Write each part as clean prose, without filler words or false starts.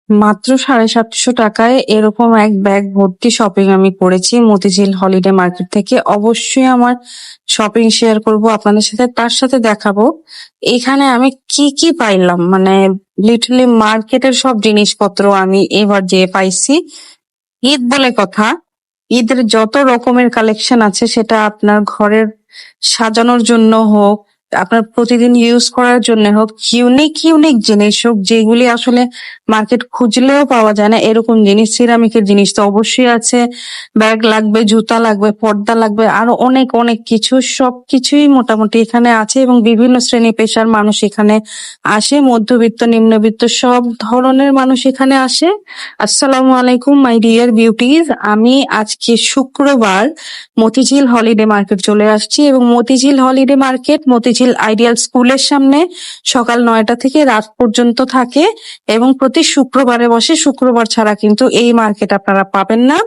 মাত্র 750 টাকায় এরকম এক ব্যাগ ভর্তি শপিং আমি করেছি মতিঝিল হলিডে মার্কেট থেকে। অবশ্যই আমার শপিং শেয়ার করব আপনাদের সাথে, তার সাথে দেখাবো এখানে আমি কি কি পাইলাম। মানে লিটারালি মার্কেটের সব জিনিসপত্র আমি এবার যে পাইছি। ঈদ বলে কথা, ঈদের যত রকমের কালেকশন আছে সেটা আপনার ঘরের সাজানোর জন্য হোক, আপনার প্রতিদিন ইউজ করার জন্য হোক, ইউনিক ইউনিক জিনিস হোক যেগুলি আসলে মার্কেট খুঁজলেও পাওয়া যায় না এরকম জিনিস, সিরামিকের জিনিস তো অবশ্যই আছে। ব্যাগ লাগবে, জুতা লাগবে, পর্দা লাগবে, আরো অনেক অনেক কিছু, সবকিছুই মোটামুটি এখানে আছে এবং বিভিন্ন শ্রেণী পেশার মানুষ এখানে আসে, মধ্যবিত্ত নিম্নবিত্ত সব ধরনের মানুষ এখানে আসে। আসসালামু আলাইকুম মাই ডিয়ার বিউটিজ, আমি আজকে শুক্রবার মতিঝিল হলিডে মার্কেট চলে আসছি এবং Motijheel holiday market Motijheel ideal স্কুলের সামনে সকাল 9টা থেকে রাত পর্যন্ত থাকে এবং প্রতি শুক্রবারে বসে। শুক্রবার ছাড়া কিন্তু এই মার্কেট আপনারা পাবেন না।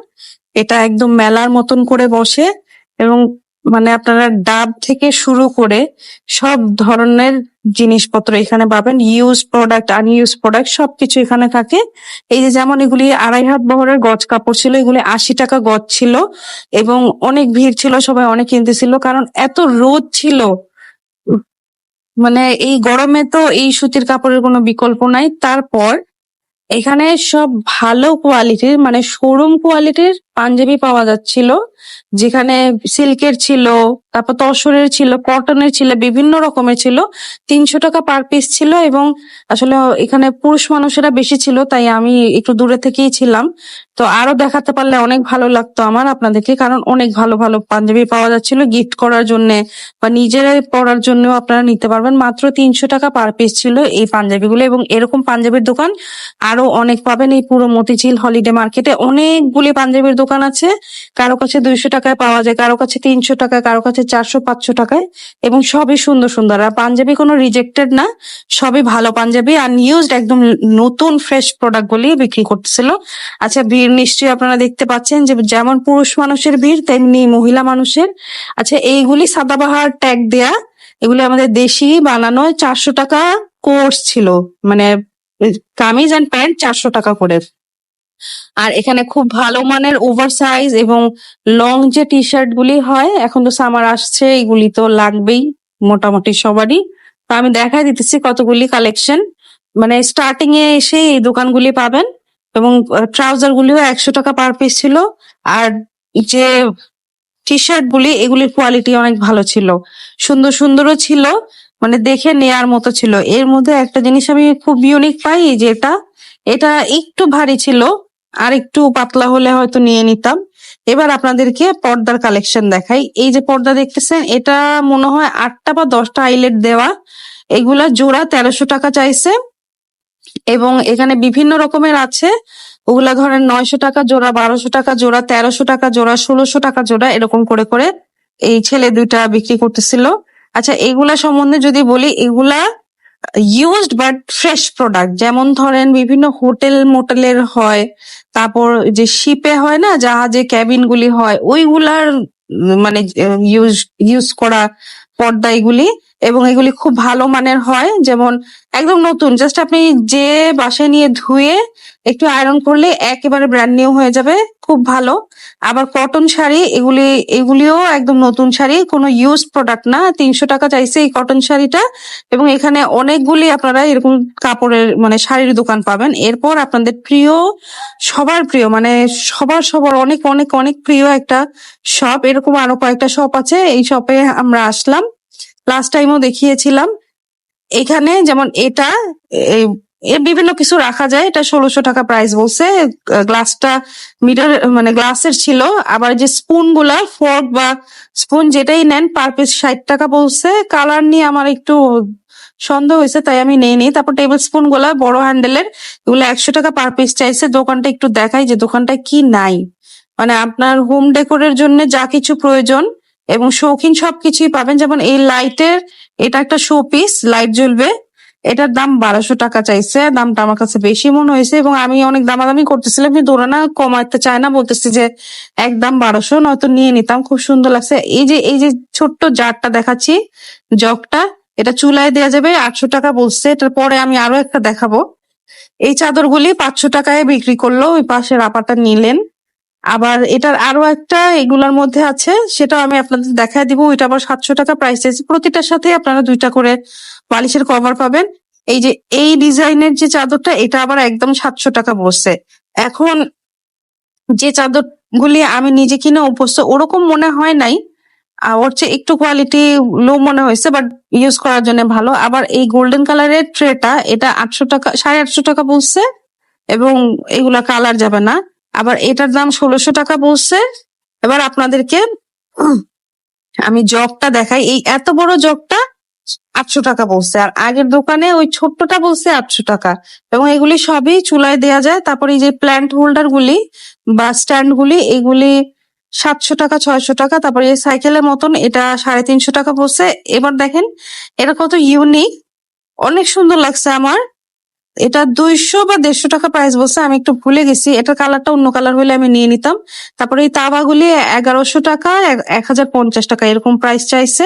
এটা একদম মেলার মতন করে বসে এবং মানে আপনারা ডাব থেকে শুরু করে সব ধরনের জিনিসপত্র এখানে পাবেন। ইউজ প্রোডাক্ট, আনইউজ প্রোডাক্ট সবকিছু এখানে থাকে। এই যে যেমন এগুলি 2.5 হাত বহরের গজ কাপড় ছিল, এগুলি 80 টাকা গজ ছিল এবং অনেক ভিড় ছিল, সবাই অনেক কিনতেছিল কারণ এত রোদ ছিল। মানে এই গরমে তো এই সুতির কাপড়ের কোনো বিকল্প নাই। তারপর এখানে সব ভালো কোয়ালিটির মানে শোরুম কোয়ালিটির পাঞ্জাবি পাওয়া যাচ্ছিল, যেখানে সিল্কের ছিল, তারপর তসরের ছিল, কটনের ছিল, বিভিন্ন রকমের ছিল। 300 টাকা পার পিস ছিল এবং আসলে এখানে পুরুষ মানুষেরা বেশি ছিল তাই আমি একটু দূরে থেকেই ছিলাম। তো আরো দেখাতে পারলে অনেক ভালো লাগতো আমার আপনাদেরকে, কারণ অনেক ভালো ভালো পাঞ্জাবি পাওয়া যাচ্ছিল গিফট করার জন্য বা নিজেরাই পরার জন্য আপনারা নিতে পারবেন। মাত্র 300 টাকা পার পিস ছিল এই পাঞ্জাবিগুলো এবং এরকম পাঞ্জাবির দোকান আরো অনেক পাবেন এই পুরো মতিঝিল হলিডে মার্কেটে। অনেকগুলি পাঞ্জাবির দোকান আছে, কারো কাছে 200 টাকায় পাওয়া যায়, কারো কাছে 300 টাকায়, কারো কাছে 400-500 টাকায় এবং সবই সুন্দর সুন্দর। আর পাঞ্জাবি কোনো রিজেক্টেড না, সবই ভালো পাঞ্জাবি, আনইউজড একদম নতুন ফ্রেশ প্রোডাক্ট গুলি বিক্রি করতেছিল। আচ্ছা, ভিড় নিশ্চয়ই আপনারা দেখতে পাচ্ছেন যে যেমন পুরুষ মানুষের ভিড় তেমনি মহিলা মানুষের। আচ্ছা, এইগুলি সাদাবাহার ট্যাগ দেয়া, এগুলি আমাদের দেশি বানানো। 400 টাকা কোর্স ছিল, মানে কামিজ এন্ড প্যান্ট 400 টাকা করে। আর এখানে খুব ভালো মানের ওভার সাইজ এবং লং যে টি শার্ট গুলি হয়, এখন তো সামার আসছে, এগুলি তো লাগবেই মোটামুটি সবারই। তো আমি দেখাই দিতেছি কতগুলি কালেকশন। মানে স্টার্টিং এ এসে এই দোকানগুলি পাবেন এবং ট্রাউজার গুলিও 100 টাকা পার পিস ছিল। আর যে টি শার্ট গুলি এগুলির কোয়ালিটি অনেক ভালো ছিল, সুন্দর সুন্দরও ছিল, মানে দেখে নেয়ার মতো ছিল। এর মধ্যে একটা জিনিস আমি খুব ইউনিক পাই, যে এটা একটু ভারী ছিল, আর একটু পাতলা হলে হয়তো নিয়ে নিতাম। এবার আপনাদেরকে পর্দার কালেকশন দেখাই। এই যে পর্দা দেখতেছেন, এটা মনে হয় 8টা বা 10টা আইলেট দেওয়া। এগুলা জোড়া 1300 টাকা চাইছে এবং এখানে বিভিন্ন রকমের আছে। ওগুলা ধরেন 900 টাকা জোড়া, 1200 টাকা জোড়া, 1300 টাকা জোড়া, 1600 টাকা জোড়া, এরকম করে করে এই ছেলে দুইটা বিক্রি করতেছিল। আচ্ছা, এগুলা সম্বন্ধে যদি বলি, এগুলা ইউজড বাট ফ্রেশ প্রোডাক্ট। যেমন ধরেন বিভিন্ন হোটেল মোটেলের হয়, তারপর যে শিপে হয় না, জাহাজে ক্যাবিন গুলি হয়, ওইগুলার মানে ইউজ ইউজ করা পর্দা এগুলি। এবং এগুলি খুব ভালো মানের হয়, যেমন একদম নতুন, জাস্ট আপনি যে বাসায় নিয়ে ধুয়ে একটু আয়রন করলে একেবারে ব্র্যান্ড নিউ হয়ে যাবে, খুব ভালো। আবার কটন শাড়ি, এগুলিও একদম নতুন শাড়ি, কোনো ইউজ প্রোডাক্ট না। 300 টাকা চাইছে এই কটন শাড়িটা এবং এখানে অনেকগুলি আপনারা এরকম কাপড়ের মানে শাড়ির দোকান পাবেন। এরপর আপনাদের প্রিয়, সবার প্রিয়, মানে সবার সবার অনেক অনেক অনেক প্রিয় একটা শপ, এরকম আরো কয়েকটা শপ আছে, এই শপে আমরা আসলাম, লাস্ট টাইমও দেখিয়েছিলাম। এখানে যেমন এটা, এই এর বিভিন্ন কিছু রাখা যায়, এটা 1600 টাকা প্রাইস বলছে। গ্লাসটা মিটার মানে গ্লাসের ছিল। আবার যে স্পুন গুলা, ফর্ক বা স্পুন যেটাই নেন পার পিস 60 টাকা বলছে। কালার নিয়ে আমার একটু সন্দেহ হয়েছে তাই আমি নেইনি। তারপর টেবিল স্পুন গুলা বড় হ্যান্ডেলের, এগুলো 100 টাকা পার পিস চাইছে। দোকানটা একটু দেখাই যে দোকানটায় কি নাই। মানে আপনার হোম ডেকোরের জন্য যা কিছু প্রয়োজন এবং শৌখিন সবকিছুই পাবেন। যেমন এই লাইটের, এটা একটা শো পিস, লাইট জ্বলবে, এটার দাম 1200 টাকা চাইছে। দামটা আমার কাছে বেশি মনে হয়েছে এবং আমি অনেক দামাদামি করতেছিলাম, কিন্তু ওরা না কমাতে চায় না, বলতেছি যে একদম 1200, নয়তো নিয়ে নিতাম। খুব সুন্দর লাগছে। এই যে ছোট্ট জারটা দেখাচ্ছি, জগটা, এটা চুলায় দেওয়া যাবে, 800 টাকা বলছে। এটার পরে আমি আরো একটা দেখাবো, এই চাদরগুলি 500 টাকায় বিক্রি করলো, ওই পাশের আপাটা নিলেন। আবার এটার আরো একটা এগুলার মধ্যে আছে, সেটাও আমি আপনাদের দেখায় দিব। ওইটা আবার 700 টাকা প্রাইস আছে। প্রতিটার সাথে আপনারা 2টা করে বালিশের কভার পাবেন। এই যে এই ডিজাইনের যে চাদরটা, এটা আবার একদম 700 টাকা বসছে। এখন যে চাদরগুলি আমি নিজে কিনে অভ্যস্ত, ওরকম মনে হয় নাই, ওর চেয়ে একটু কোয়ালিটি লো মনে হয়েছে, বাট ইউজ করার জন্য ভালো। আবার এই গোল্ডেন কালারের ট্রেটা, এটা 800 টাকা, 850 টাকা বলছে, এবং এগুলা কালার যাবে না। আবার এটার দাম 1600 টাকা বলছে। এবার আপনাদেরকে আমি জগটা দেখাই। এই এত বড় জগটা 800 টাকা বলছে, আর আগের দোকানে ওই ছোট্টটা বলছে 800 টাকা। এবং এগুলি সবই চুলায় দেয়া যায়। তারপরে এই যে প্ল্যান্ট হোল্ডার গুলি বা স্ট্যান্ড গুলি, এগুলি 700 টাকা, 600 টাকা। তারপরে এই সাইকেলের মতন, এটা 350 টাকা বলছে। এবার দেখেন এটা কত ইউনিক, অনেক সুন্দর লাগছে আমার। এটা 200 বা 150 টাকা প্রাইস বলছে, আমি একটু ভুলে গেছি। এটার কালারটা অন্য কালার হলে আমি নিয়ে নিতাম। তারপরে এই তাওয়াগুলি 1100 টাকা, 1050 টাকা এরকম প্রাইস চাইছে।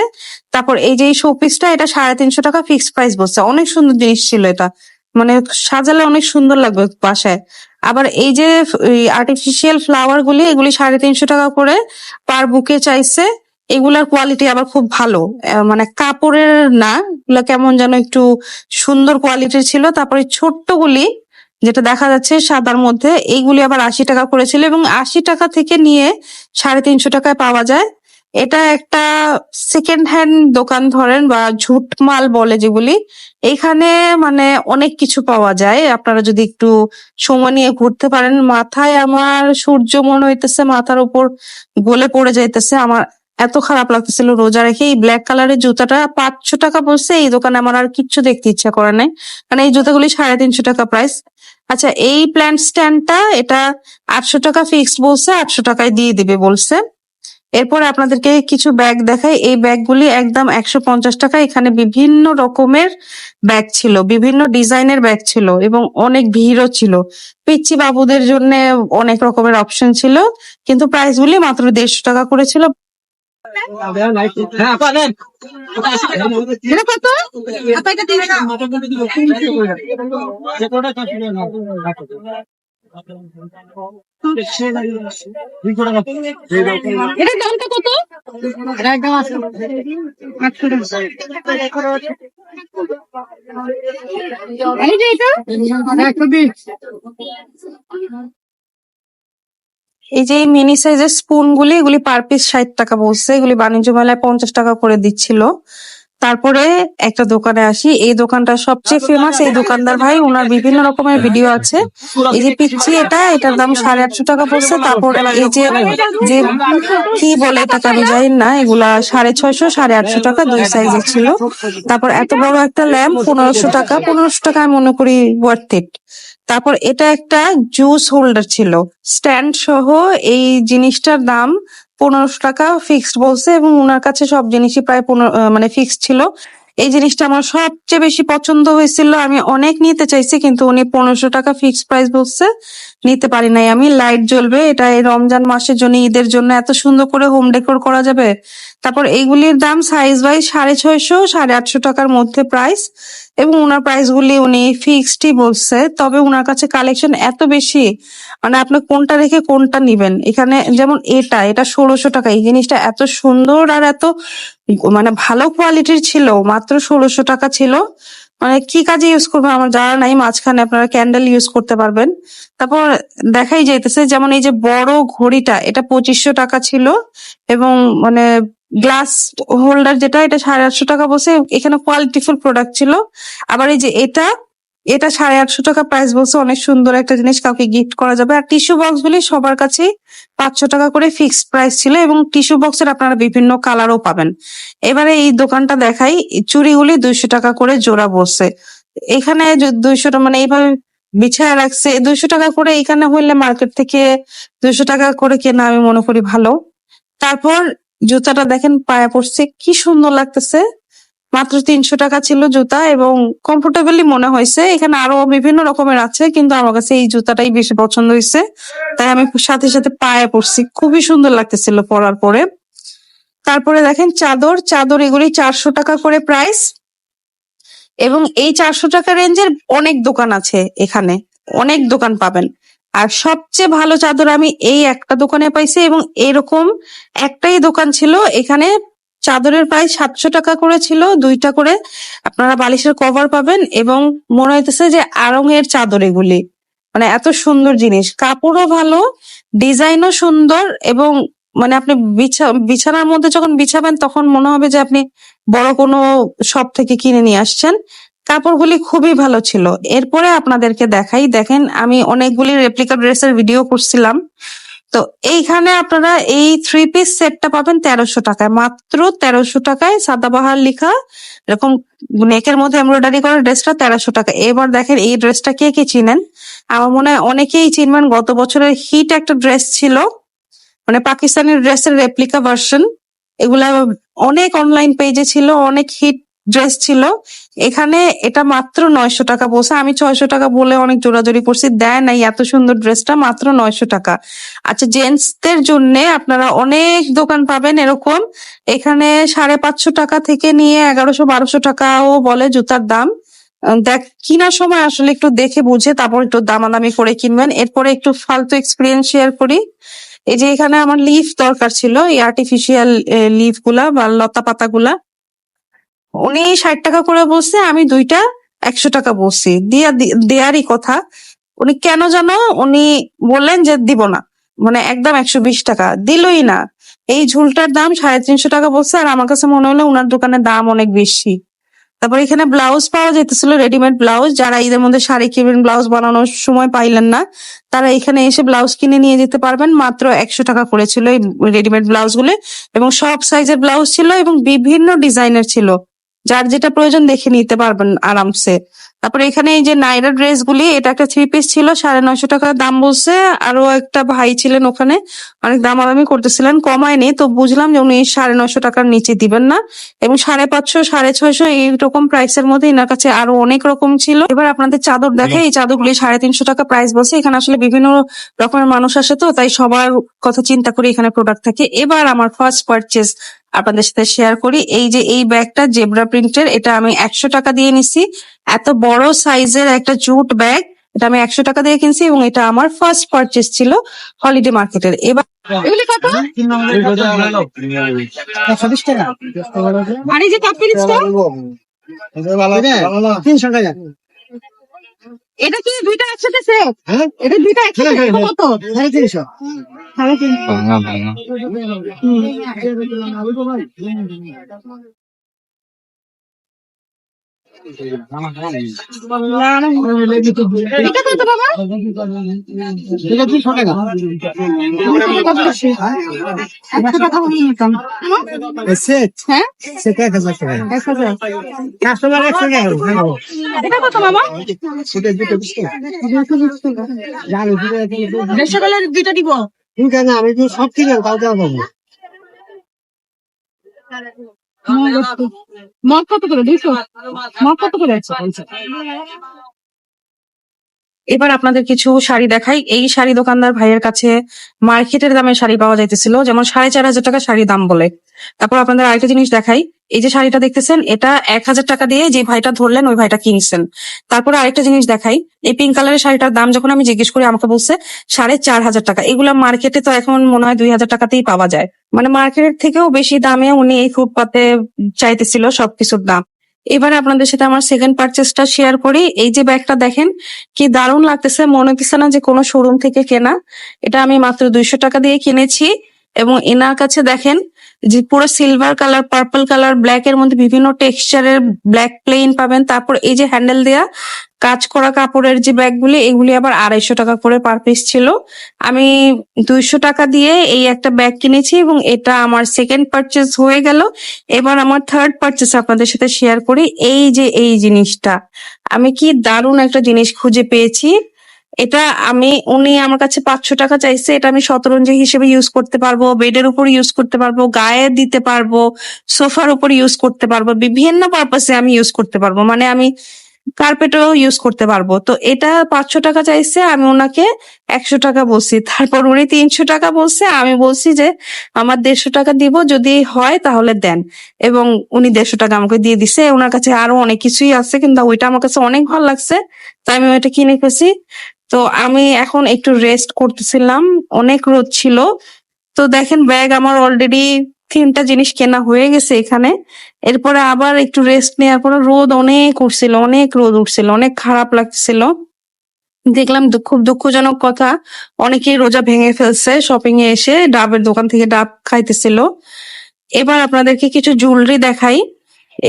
তারপর এই যে শোপিসটা, এটা 350 টাকা ফিক্স প্রাইস বলছে। অনেক সুন্দর জিনিস ছিল এটা, মানে সাজালে অনেক সুন্দর লাগবে বাসায়। আবার এই যে আর্টিফিশিয়াল ফ্লাওয়ার গুলি, এগুলি 350 টাকা করে পার বুকে চাইছে। এগুলার কোয়ালিটি আবার খুব ভালো, মানে কাপড়ের না, এগুলা কেমন যেন একটু সুন্দর কোয়ালিটির ছিল। তারপরে ছোট্টগুলি যেটা দেখা যাচ্ছে সাদার মধ্যে, এইগুলি আবার 80 টাকা করেছিল, এবং 80 টাকা থেকে নিয়ে 350 টাকায় পাওয়া যায়। এটা একটা সেকেন্ড হ্যান্ড দোকান ধরেন, বা ঝুট মাল বলে যেগুলি, এইখানে মানে অনেক কিছু পাওয়া যায়। আপনারা যদি একটু সময় নিয়ে ঘুরতে পারেন। মাথায় আমার সূর্য মনে হইতেছে মাথার উপর গলে পড়ে যাইতেছে, আমার এত খারাপ লাগতেছিল রোজা রেখে। এই ব্ল্যাক কালারের জুতাটা 500 টাকা বলছে। এই দোকানে আমার আর কিচ্ছু দেখতে ইচ্ছা করে নাই, কারণ এই জুতাগুলি 350 টাকা প্রাইস। আচ্ছা, এই প্ল্যান্ট স্ট্যান্ডটা, এটা 800 টাকা ফিক্সড বলছে, 800 টাকায় দিয়ে দিবে বলছে। এরপর আপনাদেরকে কিছু ব্যাগ দেখাই। এই ব্যাগগুলি একদম 150 টাকা। এখানে বিভিন্ন রকমের ব্যাগ ছিল, বিভিন্ন ডিজাইনের ব্যাগ ছিল, এবং অনেক ভিড়ও ছিল। পিচ্চি বাবুদের জন্য অনেক রকমের অপশন ছিল, কিন্তু প্রাইস গুলি মাত্র 150 টাকা করেছিল। এটা কত? আপা, এটা 300। এটার দামটা কত? একদম 800 টাকা। এই যে এটা 120। এই যে মিনি সাইজের স্পুন গুলি, এগুলি পার পিস 60 টাকা বলছে। এগুলি বাণিজ্য মেলায় 50 টাকা করে দিচ্ছিল। তারপরে একটা দোকানে আসি। এই দোকানটা সবচেয়ে ফেমাস। এই দোকানদার ভাই, ওনার বিভিন্ন রকমের ভিডিও আছে। এই যে পিচ্ছি, এটার দাম 850 টাকা পড়ছে। তারপর এই যে যে কি বলে এটাকে আমি জানি না, এগুলা 650, 850 টাকা, 2 সাইজের ছিল। তারপর এত বড় একটা ল্যাম্প 1500 টাকা, 1500 টাকা আমি মনে করি ওয়ার্থ ইট। তারপর এটা একটা জুস হোল্ডার ছিল স্ট্যান্ড সহ। এই জিনিসটার দাম 1500 টাকা ফিক্সড বলছে, এবং ওনার কাছে সব জিনিসই প্রায় মানে ফিক্সড ছিল। এই জিনিসটা আমার সবচেয়ে বেশি পছন্দ হয়েছিল। আমি অনেক নিতে চাইছি, কিন্তু উনি 1500 টাকা ফিক্সড প্রাইস বলছে, নিতে পারি নাই আমি। লাইট জ্বলবে, এটা এই রমজান মাসের জন্য, ঈদের জন্য এত সুন্দর করে হোম ডেকোর করা যাবে। তারপর এইগুলির দাম সাইজ ওয়াইজ 650, 850 টাকার মধ্যে প্রাইস, এবং ওনার প্রাইস গুলি উনি ফিক্সডই বলছে। তবে ওনার কাছে কালেকশন এত বেশি, মানে আপনি কোনটা রেখে কোনটা নিবেন। এখানে যেমন এটা 1600 টাকা। এই জিনিসটা এত সুন্দর আর এত মানে ভালো কোয়ালিটির ছিল, মাত্র 1600 টাকা ছিল। মানে কি কাজে ইউজ করবে আমার জানা নাই। মাঝখানে আপনারা ক্যান্ডেল ইউজ করতে পারবেন। তারপর দেখাই যাইতেছে, যেমন এই যে বড় ঘড়িটা, এটা 2500 টাকা ছিল, এবং মানে গ্লাস হোল্ডার যেটা, এটা 850 টাকা বসে। এখানে কোয়ালিটিফুল প্রোডাক্ট ছিল। আবার এই যে এটা 850 টাকা প্রাইস বলছে। অনেক সুন্দর একটা জিনিস, কাউকে গিফট করা যাবে। আর টিস্যু বক্স গুলি সবার কাছেই 500 টাকা করে ফিক্সড প্রাইস ছিল, এবং টিস্যু বক্সের আপনারা বিভিন্ন কালারও পাবেন। এবারে এই দোকানটা দেখাই। চুড়িগুলি 200 টাকা করে জোড়া বসে। এখানে 200 টাকা, মানে এইভাবে বিছায়া রাখছে 200 টাকা করে। এখানে হইলে মার্কেট থেকে 200 টাকা করে কেনা আমি মনে করি ভালো। তারপর জুতাটা দেখেন, পায়ে পড়ছে, কি সুন্দর লাগতেছে। মাত্র 300 টাকা ছিল জুতা, এবং কমফোর্টেবলি মনে হয়েছে। এখানে আরো বিভিন্ন রকমের আছে, কিন্তু আমার কাছে এই জুতাটাই বেশি পছন্দ হয়েছে, তাই আমি সাথে সাথে পায়ে পড়ছি। খুবই সুন্দর লাগতেছিল পরার পরে। তারপরে দেখেন চাদর এগুলি 400 টাকা করে প্রাইস। এবং এই 400 টাকা রেঞ্জের অনেক দোকান আছে, এখানে অনেক দোকান পাবেন। আর সবচেয়ে ভালো চাদর আমি এই একটা দোকানে পাইছি, এবং এরকম একটাই দোকান ছিল এখানে। চাদরের প্রাইস 700 টাকা করে ছিল, 2টা করে আপনারা বালিশের কভার পাবেন, এবং মনে হইতেছে যে আড়ং এর চাদর এগুলি। মানে এত সুন্দর জিনিস, কাপড়ও ভালো, ডিজাইনও সুন্দর, এবং মানে আপনি বিছানার মধ্যে যখন বিছাবেন তখন মনে হবে যে আপনি বড় কোনো শপ থেকে কিনে নিয়ে আসছেন। কাপড়গুলি খুবই ভালো ছিল। এরপরে আপনাদেরকে দেখাই, দেখেন আমি অনেকগুলি রেপ্লিকা ড্রেসের ভিডিও করছিলাম। তো এইখানে আপনারা এই 3 পিস সেটটা পাবেন 1300 টাকায়, মাত্র 1300 টাকায়, সাদাবাহার লেখা, এরকম নেকের মধ্যে এমব্রয়ডারি করা ড্রেসটা 1300 টাকা। এবার দেখেন এই ড্রেসটা কে কে চিনেন, আমার মনে হয় অনেকেই চিনবেন। গত বছরের হিট একটা ড্রেস ছিল, মানে পাকিস্তানি ড্রেসের রেপ্লিকা ভার্সন। এগুলা অনেক অনলাইন পেজে ছিল, অনেক হিট ড্রেস ছিল। এখানে এটা মাত্র 900 টাকা বলছে, আমি 600 টাকা বলে অনেক জোরাজোরি করছি, দেয় নাই। এত সুন্দর ড্রেসটা মাত্র 900 টাকা। আচ্ছা, জেন্টসদের জন্য আপনারা অনেক দোকান পাবেন এরকম। এখানে 550 টাকা থেকে নিয়ে 1100-1200 টাকাও বলে জুতার দাম। দেখ কিনার সময় আসলে একটু দেখে বুঝে তারপর একটু দামাদামি করে কিনবেন। এরপরে একটু ফালতু এক্সপিরিয়েন্স শেয়ার করি। এই যে এখানে আমার লিফ দরকার ছিল, এই আর্টিফিশিয়াল লিফ গুলা বা লতা পাতা গুলা, উনি 60 টাকা করে বলছে, আমি 2টা 100 টাকা বলছি, দেয়ারই কথা। উনি কেন জানো উনি বললেন যে দিব না, মানে একদম 120 টাকা দিলই না। এই ঝুলটার দাম 350 টাকা বলছে, আর আমার কাছে মনে হলো উনার দোকানের দাম অনেক বেশি। তারপর এখানে ব্লাউজ পাওয়া যেতেছিল, রেডিমেড ব্লাউজ। যারা ঈদের মধ্যে শাড়ি কিনবেন, ব্লাউজ বানানোর সময় পাইলেন না, তারা এখানে এসে ব্লাউজ কিনে নিয়ে যেতে পারবেন। মাত্র 100 টাকা করেছিল এই রেডিমেড ব্লাউজ গুলো, এবং সব সাইজের ব্লাউজ ছিল এবং বিভিন্ন ডিজাইনের ছিল। যার যেটা প্রয়োজন দেখে নিতে পারবেন আরামসে। তারপরে এখানে এই যে নাইরা ড্রেস গুলি, এটা একটা 3 পিস ছিল, 950 টাকা দাম বলছে। আরো একটা ভাই ছিলেন ওখানে, অনেক দামাদামি করতেছিলেন, কমায়নি। তো বুঝলাম যে উনি 950 টাকার নিচে দিবেন না, এবং 550, 650 এইরকম প্রাইসের মধ্যে এনার কাছে আরো অনেক রকম ছিল। এবার আপনাদের চাদর দেখে, এই চাদরগুলি 350 টাকা প্রাইস বলছে। এখানে আসলে বিভিন্ন রকমের মানুষ আসে, তো তাই সবার কথা চিন্তা করে এখানে প্রোডাক্ট থাকে। এবার আমার ফার্স্ট পারচেজ আপনাদের সাথে শেয়ার করি। এই যে এই ব্যাগটা জেব্রা প্রিন্টের, এটা আমি 100 টাকা দিয়ে নিছি। এত বড় সাইজের একটা জুট ব্যাগ, এটা আমি 100 টাকা দিয়ে কিনছি, এবং এটা আমার ফার্স্ট পারচেজ ছিল হলিডে মার্কেটের। এবার এগুলি কত? আর এই যে কাপ পিরিচটা 300 টাকা। এটা কি 2টা একসাথে সেট? এটা 2টা একসাথে কত? 350। 350। এটা কত বাবা? এটা 200 টাকা। 100 টাকা হয়ে যেতাম। সেট? হ্যাঁ, সেট 1000 টাকা। 1000। কাস্টমার 100 টাকা। এটা কত মামা? সেটা 220 টাকা। 220 টাকা। জানো 150 টাকার 2টা দিব। ঠিক আছে, আমি তো সব কিনে তাও দেওয়া পাবো। মগ কত করে? 200। মগ কত করে আছে? এবার আপনাদের কিছু শাড়ি দেখাই। এই শাড়ি দোকানদার ভাইয়ের কাছে মার্কেটের দামে শাড়ি পাওয়া যাইতেছিল, যেমন 4500 টাকা শাড়ি দাম বলে। তারপর আপনাদের আরেকটা জিনিস দেখাই, এই যে শাড়িটা দেখতেছেন, এটা 1000 টাকা দিয়ে যে ভাইটা ধরলেন ওই ভাইটা কিনছেন। তারপরে আরেকটা জিনিস দেখাই, এই পিঙ্ক কালারের শাড়িটার দাম যখন আমি জিজ্ঞেস করি আমাকে বলছে 4500 টাকা। এগুলা মার্কেটে তো এখন মনে হয় 2000 টাকাতেই পাওয়া যায়, মানে মার্কেটের থেকেও বেশি দামে উনি এই ফুটপাতে চাইতেছিল সবকিছুর দাম। এবারে আপনাদের সাথে আমার সেকেন্ড পারচেসটা শেয়ার করি। এই যে ব্যাগটা দেখেন, কি দারুণ লাগতেছে, মনে হচ্ছে না যে কোনো শোরুম থেকে কেনা। এটা আমি মাত্র 200 টাকা দিয়ে কিনেছি, এবং এনার কাছে দেখেন যে পুরো silver colour, purple colour, black এর মধ্যে বিভিন্ন টেক্সচারের ব্ল্যাক প্লেন পাবেন। তারপর এই যে হ্যান্ডেল দেয়া কাজ করা কাপড়ের যে ব্যাগগুলি, এগুলি আবার 250 টাকা করে পার পিস ছিল। আমি 200 টাকা দিয়ে এই একটা ব্যাগ কিনেছি, এবং এটা আমার সেকেন্ড পারচেস হয়ে গেল। এবার আমার থার্ড পারচেস আপনাদের সাথে শেয়ার করি। এই যে এই জিনিসটা, আমি কি দারুণ একটা জিনিস খুঁজে পেয়েছি। এটা উনি আমার কাছে 500 টাকা চাইছে। এটা আমি শতরঞ্জি হিসেবে ইউজ করতে পারবো, বেডের উপর ইউজ করতে পারবো, গায়ে দিতে পারবো, সোফার উপর ইউজ করতে পারবো, বিভিন্ন পারপাসে আমি ইউজ করতে পারবো, মানে আমি কার্পেটও ইউজ করতে পারবো। তো এটা 500 টাকা চাইছে, আমি ওনাকে 100 টাকা বলছি, তারপর উনি 300 টাকা বলছে, আমি বলছি যে আমার 150 টাকা দিব, যদি হয় তাহলে দেন। এবং উনি 150 টাকা আমাকে দিয়ে দিছে। ওনার কাছে আরো অনেক কিছুই আছে, কিন্তু ওইটা আমার কাছে অনেক ভালো লাগছে, তাই আমি ওইটা কিনে ফেলছি। তো আমি এখন একটু রেস্ট করতেছিলাম, অনেক রোদ ছিল। তো দেখেন ব্যাগ আমার অলরেডি 3টা জিনিস কেনা হয়ে গেছে এখানে। এরপরে আবার একটু রেস্ট নেওয়ার পরে রোদ অনেক উঠছিল, অনেক রোদ উঠছিল, অনেক খারাপ লাগছিল। দেখলাম খুব দুঃখজনক কথা, অনেকেই রোজা ভেঙে ফেলছে শপিং এ এসে, ডাবের দোকান থেকে ডাব খাইতেছিল। এবার আপনাদেরকে কিছু জুয়েলারি দেখাই।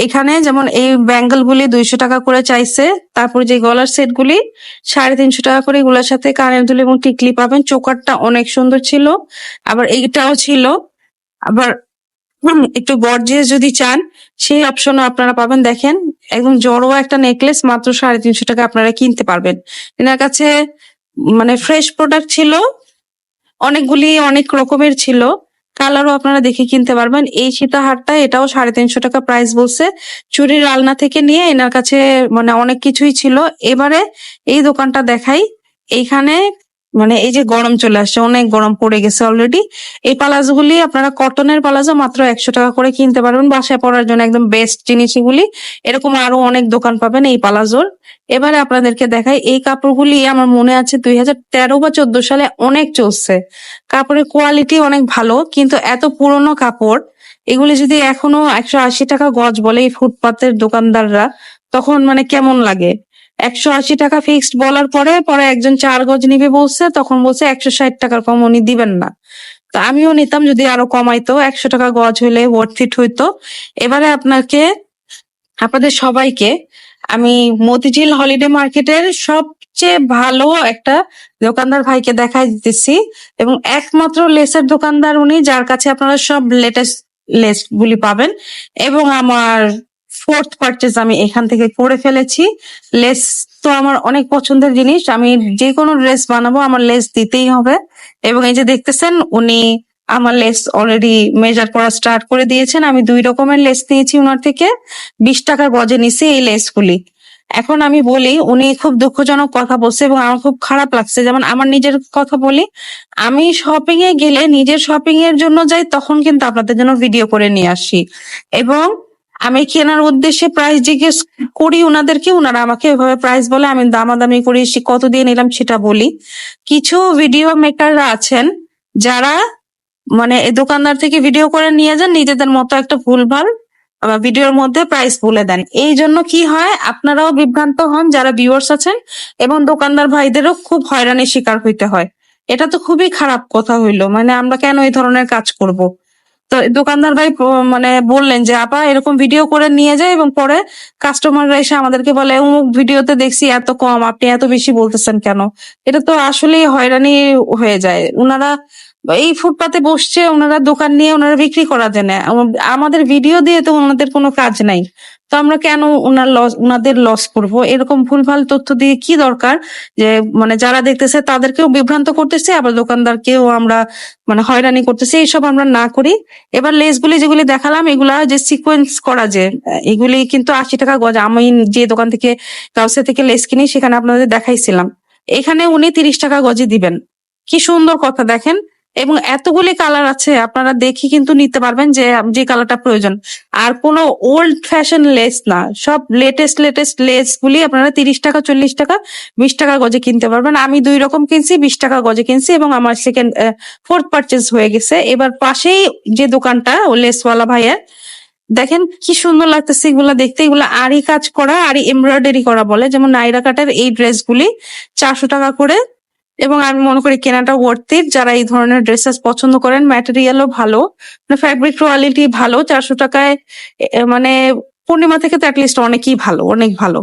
এখানে যেমন এই ব্যাঙ্গেল গুলি 200 টাকা করে চাইছে, তারপর যে গলার সেট গুলি 350 টাকা করে, এগুলোর সাথে কানের দুল এবং টিকলি পাবেন। চোকারটা অনেক সুন্দর ছিল, আবার এইটাও ছিল। আবার একটু গর্জিয়াস যদি চান, সেই অপশনও আপনারা পাবেন। দেখেন একদম জড়োয়া একটা নেকলেস মাত্র 350 টাকা আপনারা কিনতে পারবেন। এনার কাছে মানে ফ্রেশ প্রোডাক্ট ছিল, অনেকগুলি অনেক রকমের ছিল, কালারও আপনারা দেখে কিনতে পারবেন। এই সীতাহারটা এটাও 350 টাকা প্রাইস বলছে। চুরির আলনা থেকে নিয়ে এনার কাছে মানে অনেক কিছুই ছিল। এবারে এই দোকানটা দেখাই। এইখানে মানে এই যে গরম চলে আসছে, অনেক গরম পড়ে গেছে অলরেডি। এই পালাজো গুলি আপনারা কটনের পালাজো মাত্র 100 টাকা করে কিনতে পারবেন, বাসায় পরার জন্য একদম বেস্ট জিনিস এগুলি। এরকম আরো অনেক দোকান পাবেন এই পালাজোর। এবারে আপনাদেরকে দেখাই, এই কাপড়গুলি আমার মনে আছে 2013 বা 14 সালে অনেক চলছে। কাপড়ের কোয়ালিটি অনেক ভালো, কিন্তু এত পুরনো কাপড় এগুলি যদি এখনো 180 টাকা গজ বলে এই ফুটপাতের দোকানদাররা, তখন মানে কেমন লাগে। 180 টাকা ফিক্সড বলার পরে পরে একজন 4 গজ নিবে বলছে, তখন বলছে 160 টাকার কম উনি দিবেন না। তো আমিও নিতাম যদি আরো কমাইতো, 100 টাকা গজ হইলে ওয়ার্থ ইট হইতো। এবারে আপনাদের সবাইকে আমি মতিঝিল হলিডে মার্কেটের সবচেয়ে ভালো একটা দোকানদার ভাইকে দেখাই দিতেছি, এবং একমাত্র লেসের দোকানদার উনি, যার কাছে আপনারা সব লেটেস্ট লেস গুলি পাবেন। এবং আমার 4th পারচেজ আমি এখান থেকে করে ফেলেছি। লেস তো আমার অনেক পছন্দের জিনিস, আমি যে কোনো ড্রেস বানাবো আমার লেস দিতেই হবে। এবং এই যে দেখতেছেন উনি আমার লেস অলরেডি মেজার করা স্টার্ট করে দিয়েছেন। আমি 2 রকমের লেস নিয়েছি ওনার থেকে, 20 টাকা গজে নিছি এই লেসগুলি। এখন আমি বলি, উনি খুব দুঃখজনক কথা বলছে এবং আমার খুব খারাপ লাগছে। যেমন আমার নিজের কথা বলি, আমি শপিং এ গেলে নিজের শপিং এর জন্য যাই, তখন কিন্তু আপনাদের জন্য ভিডিও করে নিয়ে আসি, এবং আমি কেনার উদ্দেশ্যে প্রাইস জিজ্ঞেস করি উনাদেরকে, উনারা আমাকে এভাবে প্রাইস বলে, আমি দামাদামি করি, কত দিয়ে নিলাম সেটা বলি। কিছু ভিডিও মেকাররা আছেন যারা মানে এই দোকানদার থেকে ভিডিও করে নিয়ে যান, নিজেদের মতো একটা ভুলভাল ভিডিওর মধ্যে প্রাইস বলে দেন। এই জন্য কি হয়, আপনারাও বিভ্রান্ত হন যারা ভিউয়ার্স আছেন, এবং দোকানদার ভাইদেরও খুব হয়রানির শিকার হইতে হয়। এটা তো খুবই খারাপ কথা হইলো, মানে আমরা কেন এই ধরনের কাজ করব। তো দোকানদার ভাই মানে বললেন যে আপা এরকম ভিডিও করে নিয়ে যায়, এবং পরে কাস্টমাররা এসে আমাদেরকে বলে অমুক ভিডিওতে দেখছি এত কম, আপনি এত বেশি বলতেছেন কেন। এটা তো আসলেই হয়রানি হয়ে যায়। উনারা এই ফুটপাতে বসছে, ওনারা দোকান নিয়ে ওনারা বিক্রি করা যায় না, আমাদের ভিডিও দিয়ে তো ওনাদের কোনো কাজ নাই। তো আমরা কেন ওনাদের লস করব, এরকম ভুলভাল তথ্য দিয়ে কি দরকার। যে মানে যারা দেখতেছে তাদেরকেও বিভ্রান্ত করতেছে, আবার দোকানদারকেও আমরা মানে হয়রানি করতেছি, এইসব আমরা না করি। এবার লেসগুলি যেগুলি দেখালাম, এগুলা যে সিকোয়েন্স করা, যে এগুলি কিন্তু 80 টাকা গজ। আমি যে দোকান থেকে কাউসে থেকে লেস কিনি সেখানে আপনাদের দেখাইছিলাম, এখানে উনি 30 টাকা গজে দিবেন। কি সুন্দর কথা দেখেন। এবং এতগুলি কালার আছে, আপনারা দেখে কিন্তু নিতে পারবেন যে যে কালারটা প্রয়োজন। আর কোনো ওল্ড ফ্যাশন লেস না, সব লেটেস্ট লেটেস্ট লেস গুলি আপনারা 30 টাকা, 40 টাকা, 20 টাকা গজে কিনতে পারবেন। আমি 2 রকম কিনছি, 20 টাকা গজে কিনছি, এবং আমার 4th পারচেজ হয়ে গেছে। এবার পাশেই যে দোকানটা ও লেসওয়ালা ভাইয়ের, দেখেন কি সুন্দর লাগতেছে এগুলা দেখতে। এগুলা আরি কাজ করা, আরি এমব্রয়ডারি করা বলে, যেমন নাইরা কাটের এই ড্রেসগুলি 400 টাকা করে। এবং আমি মনে করি কেনাটা ওয়ার্থ ইট, যারা এই ধরনের ড্রেসেস পছন্দ করেন। ম্যাটেরিয়ালও ভালো, ফ্যাব্রিক কোয়ালিটি ভালো। 400 টাকায় মানে পূর্ণিমা থেকে তো অ্যাটলিস্ট অনেকই ভালো, অনেক ভালো।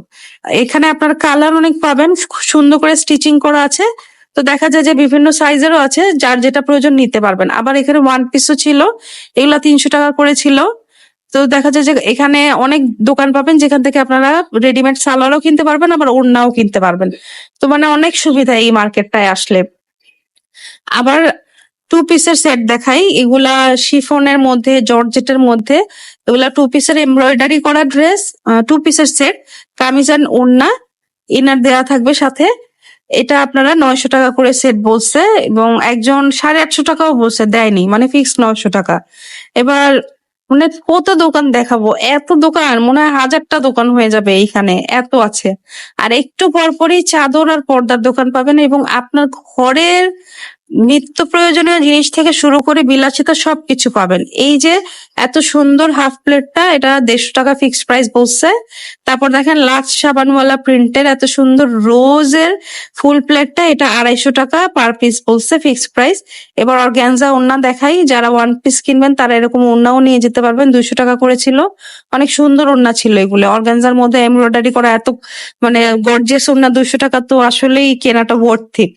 এখানে আপনার কালার অনেক পাবেন, সুন্দর করে স্টিচিং করা আছে। তো দেখা যায় যে বিভিন্ন সাইজেরও আছে, যার যেটা প্রয়োজন নিতে পারবেন। আবার এখানে ওয়ান পিসও ছিল, এগুলা 300 টাকা করে ছিল। তো দেখা যায় যে এখানে অনেক দোকান পাবেন যেখান থেকে আপনারা রেডিমেড সালোয়ারও কিনতে পারবেন, আবার ওড়নাও কিনতে পারবেন। তো মানে অনেক সুবিধা এই মার্কেটটায় আসলে। আবার 2 পিসের সেট দেখাই, এগুলা শিফনের মধ্যে, জর্জেটের মধ্যে। এগুলা 2 পিসের এমব্রয়ডারি করা ড্রেস, 2 পিসের সেট, কামিজ এন্ড ওড়না, ইনার দেয়া থাকবে সাথে। এটা আপনারা 900 টাকা করে সেট বলছে এবং একজন 850 টাকাও বলছে, দেয়নি, মানে ফিক্স 900 টাকা। এবার মানে কত দোকান দেখাবো, এত দোকান মনে হয় 1000টা দোকান হয়ে যাবে এইখানে, এত আছে। আর একটু পরপরই চাদর আর পর্দার দোকান পাবেন এবং আপনার ঘরের নিত্য প্রয়োজনীয় জিনিস থেকে শুরু করে বিলাসিতা সবকিছু পাবেন। এই যে এত সুন্দর হাফ প্লেটটা, এটা 150 টাকা ফিক্সড প্রাইস বলছে। তারপর দেখেন লাক্স সাবানওয়ালা প্রিন্টের এত সুন্দর রোজের ফুল প্লেটটা, এটা 250 টাকা পার পিস বলছে ফিক্সড প্রাইস। এবার অর্গানজা ওড়না দেখাই, যারা ওয়ান পিস কিনবেন তারা এরকম ওড়নাও নিয়ে যেতে পারবেন, 200 টাকা করে ছিল। অনেক সুন্দর ওড়না ছিল এগুলো, অর্গানজার মধ্যে এমব্রয়ডারি করা এত মানে গর্জিয়াস ওড়না 200 টাকা তো আসলেই কেনাটা ওয়ার্থ ইট।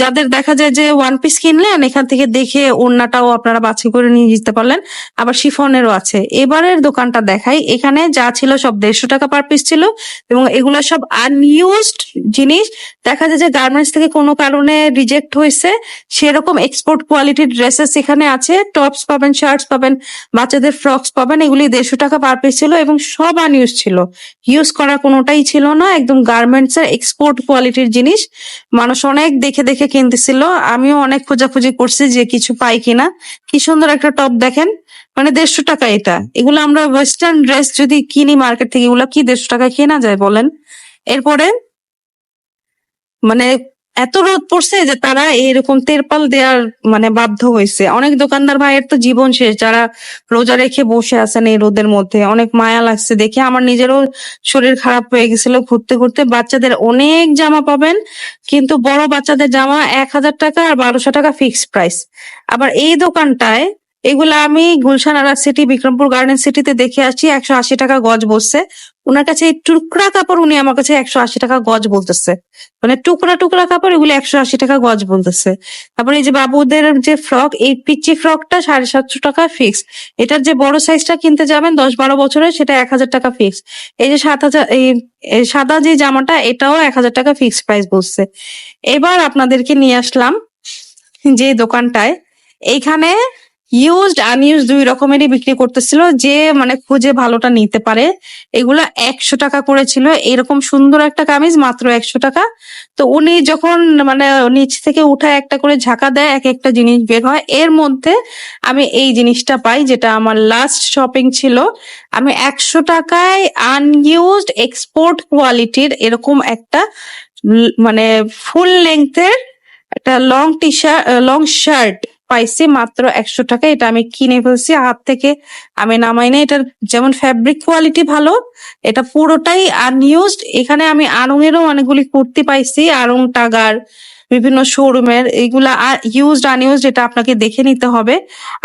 যাদের দেখা যায় যে ওয়ান পিস কিনলেন, এখান থেকে দেখে ওড়নাটাও আপনারা বাছাই করে নিয়ে যেতে পারলেন, আবার শিফনেরও আছে। এবারের দোকানটা দেখাই, এখানে যা ছিল সব 150 টাকা পার পিস ছিল এবং এগুলা সব আনইউজড জিনিস। দেখা যায় যে গার্মেন্টস থেকে কোনো কারণে রিজেক্ট হয়েছে, সেরকম এক্সপোর্ট কোয়ালিটির ড্রেসেস এখানে আছে। টপস পাবেন, শার্টস পাবেন, বাচ্চাদের ফ্রকস পাবেন, এগুলি 150 টাকা পার পিস ছিল এবং সব আনইউজ ছিল, ইউজ করা কোনোটাই ছিল না, একদম গার্মেন্টস এর এক্সপোর্ট কোয়ালিটির জিনিস। মানুষ অনেক দেখে দেখে কিনতেছিল, আমিও অনেক খোঁজাখুঁজি করছি যে কিছু পাই কিনা। কি সুন্দর একটা টপ দেখেন, মানে 150 টাকা এটা। এগুলো আমরা ওয়েস্টার্ন ড্রেস যদি কিনি মার্কেট থেকে, এগুলো কি 150 টাকায় কেনা যায় বলেন? এরপরে মানে এত রোদ পড়ছে যে তারা এরকম তেরপাল দেওয়ার মানে বাধ্য হয়েছে। অনেক দোকানদার ভাইয়ের তো জীবন শেষ, যারা রোজা রেখে বসে আছেন এই রোদের মধ্যে। অনেক মায়া লাগছে দেখে, আমার নিজেরও শরীর খারাপ হয়ে গেছিল ঘুরতে ঘুরতে। বাচ্চাদের অনেক জামা পাবেন, কিন্তু বড় বাচ্চাদের জামা 1000 টাকা আর 1200 টাকা ফিক্সড প্রাইস। আবার এই দোকানটায় এগুলা আমি গুলশান আরা সিটি, বিক্রমপুর গার্ডেন সিটিতে দেখে আসছি 180 টাকা গজ বলছে। ওনার কাছে এই টুকরা কাপড়, উনি আমার কাছে 180 টাকা গজ বলতেছে, মানে টুকরা টুকরা কাপড়, এগুলো 180 টাকা গজ বলতেছে। তারপরে এই যে বাবুদের যে ফ্রক, এই পিচি ফ্রকটা 750 টাকা ফিক্স। এটার যে বড় সাইজটা কিনতে যাবেন 10-12 বছরের, সেটা 1000 টাকা ফিক্স। এই যে 7000, এই সাদা যে জামাটা, এটাও 1000 টাকা ফিক্স প্রাইস বলছে। এবার আপনাদেরকে নিয়ে আসলাম যে দোকানটায়, এইখানে ইউজড আনইউজড দুই রকমেরই বিক্রি করতেছিল, যে মানে খুঁজে ভালোটা নিতে পারে। এগুলা 100 টাকা করে ছিল। এরকম সুন্দর একটা কামিজ মাত্র 100 টাকা। তো উনি যখন মানে নিচ থেকে উঠায় একটা করে ঝাঁকা দেয়, এক একটা জিনিস বের হয়। এর মধ্যে আমি এই জিনিসটা পাই, যেটা আমার লাস্ট শপিং ছিল। আমি 100 টাকায় আনইউজড এক্সপোর্ট কোয়ালিটির এরকম একটা মানে ফুল লেংথের একটা long T shirt, long shirt পাইছি মাত্র 100 টাকায়। এটা আমি কিনে ফেলছি, হাত থেকে আমি নামাই না। এটার যেমন ফ্যাব্রিক কোয়ালিটি ভালো, এটা পুরোটাই আনইউজড। এখানে আমি আড়ং এরও অনেকগুলি কুর্তি পাইছি, আড়ং, টাগার, বিভিন্ন শোরুমের। এইগুলা ইউজড আনইউজড এটা আপনাকে দেখে নিতে হবে।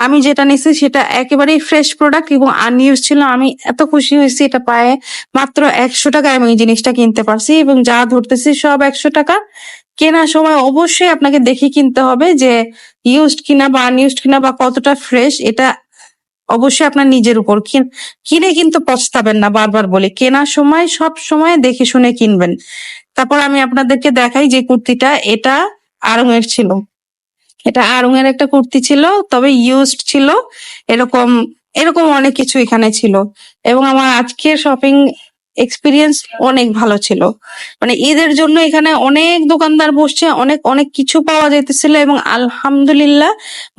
আমি যেটা নিছি সেটা একেবারেই ফ্রেশ প্রোডাক্ট এবং আনইউজ ছিল। আমি এত খুশি হয়েছি এটা পায়ে। মাত্র 100 টাকায় আমি এই জিনিসটা কিনতে পারছি এবং যা ধরতেছি সব 100 টাকা। কেনার সময় অবশ্যই আপনাকে দেখে কিনতে হবে যে ইউজড কিনা বা আনইউজড কিনা বা কতটা ফ্রেশ। এটা অবশ্যই আপনার নিজের উপর। কিনে কিন্তু পস্তাবেন না, বারবার বলি, কেনার সময় সব সময় দেখে শুনে কিনবেন। তারপর আমি আপনাদেরকে দেখাই যে কুর্তিটা, এটা আড়ং এর ছিল। এটা আড়ং এর একটা কুর্তি ছিল, তবে ইউজড ছিল। এরকম এরকম অনেক কিছু এখানে ছিল এবং আমার আজকের শপিং এক্সপিরিয়েন্স অনেক ভালো ছিল। মানে ঈদের জন্য এখানে অনেক দোকানদার বসছে, অনেক অনেক কিছু পাওয়া যাইতেছিল এবং আলহামদুলিল্লাহ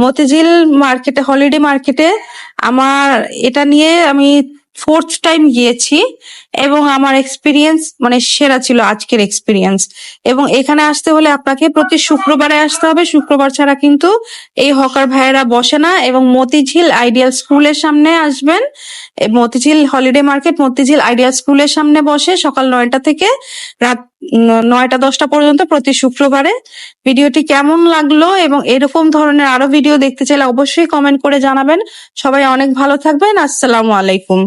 মতিঝিল মার্কেটে, হলিডে মার্কেটে আমার এটা নিয়ে আমি 4th টাইম গিয়েছি এবং আমার এক্সপিরিয়েন্স মানে সেরা ছিল আজকের এক্সপিরিয়েন্স। এবং এখানে আসতে হলে আপনাকে প্রতি শুক্রবারে আসতে হবে, শুক্রবার ছাড়া কিন্তু এই হকার ভাইয়েরা বসে না। এবং মতিঝিল আইডিয়াল স্কুলের সামনে আসবেন, Motijheel holiday market Motijheel ideal স্কুলের সামনে বসে সকাল 9টা থেকে রাত 9টা-10টা পর্যন্ত প্রতি শুক্রবারে। ভিডিওটি কেমন লাগলো এবং এরকম ধরনের আরো ভিডিও দেখতে চাইলে অবশ্যই কমেন্ট করে জানাবেন। সবাই অনেক ভালো থাকবেন। আসসালামু আলাইকুম।